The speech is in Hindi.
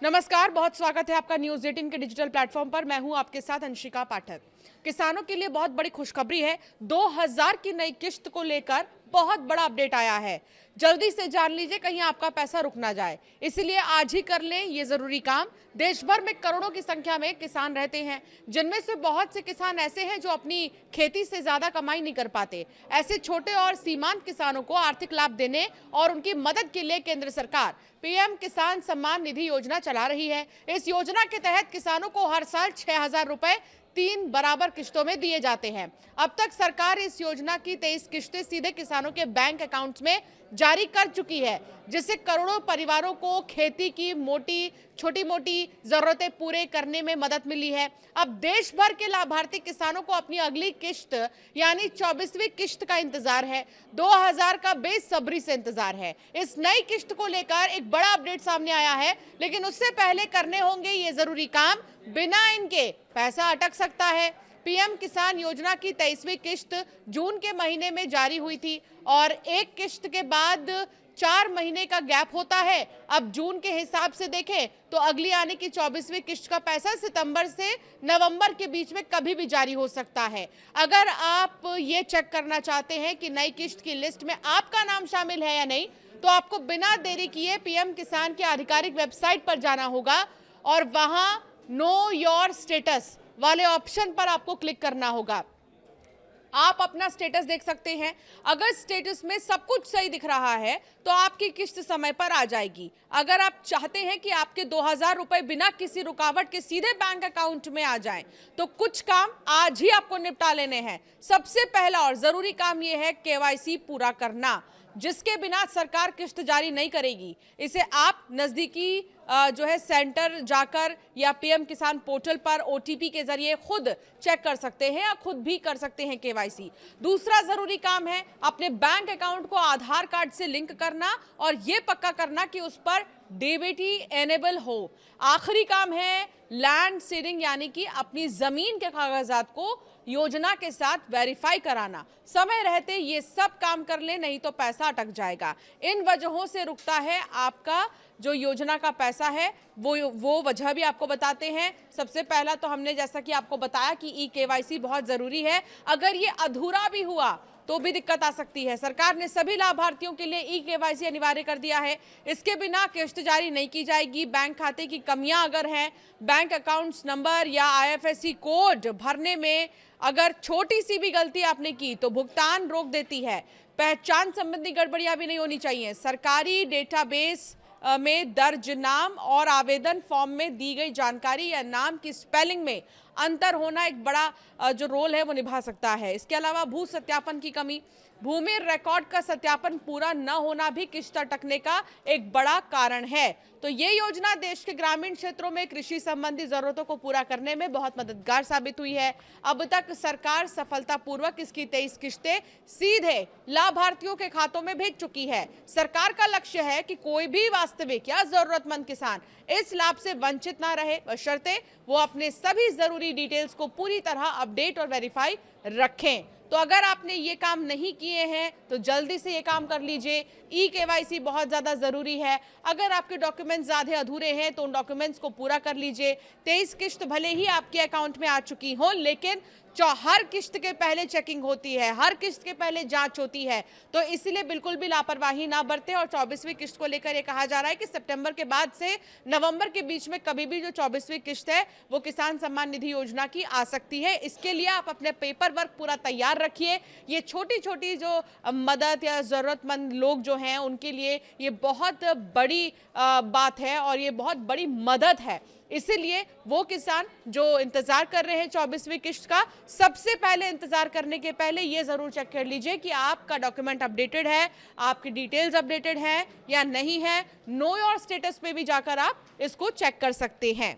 नमस्कार, बहुत स्वागत है आपका न्यूज़ 18 के डिजिटल प्लेटफॉर्म पर। मैं हूं आपके साथ अंशिका पाठक। किसानों के लिए बहुत बड़ी खुशखबरी है। 2000 की नई किश्त को लेकर बहुत बड़ा अपडेट आया है। जल्दी से जान लीजिए, कहीं आपका पैसा रुक ना जाए, इसलिए आज ही कर लें ये जरूरी काम। देश भर में करोड़ों की संख्या में किसान रहते हैं, जिनमें से बहुत से किसान ऐसे हैं जो अपनी खेती से ज्यादा कमाई नहीं कर पाते। ऐसे छोटे और सीमांत किसानों को आर्थिक लाभ देने और उनकी मदद के लिए केंद्र सरकार पीएम किसान सम्मान निधि योजना चला रही है। इस योजना के तहत किसानों को हर साल 6000 रुपए 3 बराबर किश्तों में दिए जाते हैं। अब तक सरकार इस योजना की 23 किश्तें सीधे किसानों के बैंक अकाउंट्स में जारी कर चुकी है, जिससे करोड़ों परिवारों को खेती की छोटी मोटी जरूरतें पूरे करने में मदद मिली है। अब देश भर के लाभार्थी किसानों को अपनी अगली किश्त यानी 24वीं किश्त का इंतजार है। 2000 का बेसब्री से इंतजार है। इस नई किश्त को लेकर एक बड़ा अपडेट सामने आया है, लेकिन उससे पहले करने होंगे ये जरूरी काम। बिना इनके पैसा अटक सकता है। पीएम किसान योजना की 23वीं किश्त जून के महीने में जारी हुई थी और एक किश्त के बाद 4 महीने का गैप होता है। अब जून के हिसाब से देखें तो अगली आने की 24वीं किश्त का पैसा सितंबर से नवंबर के बीच में कभी भी जारी हो सकता है। अगर आप ये चेक करना चाहते हैं कि नई किश्त की लिस्ट में आपका नाम शामिल है या नहीं, तो आपको बिना देरी किए पीएम किसान के आधिकारिक वेबसाइट पर जाना होगा और वहां नो योर स्टेटस वाले ऑप्शन पर आपको क्लिक करना होगा। आप अपना स्टेटस देख सकते हैं। अगर स्टेटस में सब कुछ सही दिख रहा है तो आपकी किश्त समय पर आ जाएगी। अगर आप चाहते हैं कि आपके 2000 रुपए बिना किसी रुकावट के सीधे बैंक अकाउंट में आ जाएं, तो कुछ काम आज ही आपको निपटा लेने हैं। सबसे पहला और जरूरी काम यह है केवाईसी पूरा करना, जिसके बिना सरकार किश्त जारी नहीं करेगी। इसे आप नजदीकी जो है सेंटर जाकर या पीएम किसान पोर्टल पर ओटीपी के जरिए खुद चेक कर सकते हैं या खुद भी कर सकते हैं केवाईसी। दूसरा जरूरी काम है अपने बैंक अकाउंट को आधार कार्ड से लिंक करना और ये पक्का करना कि उस पर डीबीटी एनेबल हो। आखिरी काम है लैंड सीडिंग, यानी कि अपनी जमीन के कागजात को योजना के साथ वेरीफाई कराना। समय रहते ये सब काम कर ले, नहीं तो पैसा अटक जाएगा। इन वजहों से रुकता है आपका जो योजना का पैसा है। वो वजह भी आपको बताते हैं। सबसे पहला तो हमने जैसा कि आपको बताया कि ई केवाईसी बहुत जरूरी है। अगर ये अधूरा भी हुआ तो भी दिक्कत आ सकती है। सरकार ने सभी लाभार्थियों के लिए ई केवाईसी अनिवार्य कर दिया है। इसके बिना किश्त जारी नहीं की जाएगी। बैंक खाते की कमियां अगर हैं, बैंक अकाउंट्स नंबर या आईएफएससी कोड भरने में अगर छोटी सी भी गलती आपने की तो भुगतान रोक देती है। पहचान संबंधी गड़बड़ियां भी नहीं होनी चाहिए। सरकारी डेटाबेस में दर्ज नाम और आवेदन फॉर्म में दी गई जानकारी या नाम की स्पेलिंग में अंतर होना एक बड़ा जो रोल है वो निभा सकता है। इसके अलावा भू सत्यापन की कमी, भूमि रिकॉर्ड का सत्यापन पूरा न होना भी किश्त अटकने का एक बड़ा कारण है। तो ये योजना देश के ग्रामीण क्षेत्रों में कृषि संबंधी जरूरतों को पूरा करने में बहुत मददगार साबित हुई है। अब तक सरकार सफलतापूर्वक इसकी 23 किश्तें सीधे लाभार्थियों के खातों में भेज चुकी है। सरकार का लक्ष्य है कि कोई भी वास्तविक या जरूरतमंद किसान इस लाभ से वंचित ना रहे, बशर्ते वो अपने सभी जरूरी डिटेल्स को पूरी तरह अपडेट और वेरीफाई रखें। तो अगर आपने ये काम नहीं किए हैं तो जल्दी से ये काम कर लीजिए। ई केवाईसी बहुत ज़्यादा ज़रूरी है। अगर आपके डॉक्यूमेंट्स ज़्यादा अधूरे हैं तो उन डॉक्यूमेंट्स को पूरा कर लीजिए। 23 किश्त भले ही आपके अकाउंट में आ चुकी हो, लेकिन हर किश्त के पहले चेकिंग होती है, हर किश्त के पहले जांच होती है। तो इसलिए बिल्कुल भी लापरवाही ना बरतें। और 24वीं किश्त को लेकर ये कहा जा रहा है कि सितंबर के बाद से नवंबर के बीच में कभी भी जो 24वीं किश्त है वो किसान सम्मान निधि योजना की आ सकती है। इसके लिए आप अपने पेपर वर्क पूरा तैयार रखिए। ये छोटी छोटी जो मदद या ज़रूरतमंद लोग जो हैं उनके लिए ये बहुत बड़ी बात है और ये बहुत बड़ी मदद है। इसीलिए वो किसान जो इंतजार कर रहे हैं 24वीं किश्त का, सबसे पहले इंतजार करने के पहले ये जरूर चेक कर लीजिए कि आपका डॉक्यूमेंट अपडेटेड है, आपकी डिटेल्स अपडेटेड है या नहीं है। नो योर स्टेटस पे भी जाकर आप इसको चेक कर सकते हैं।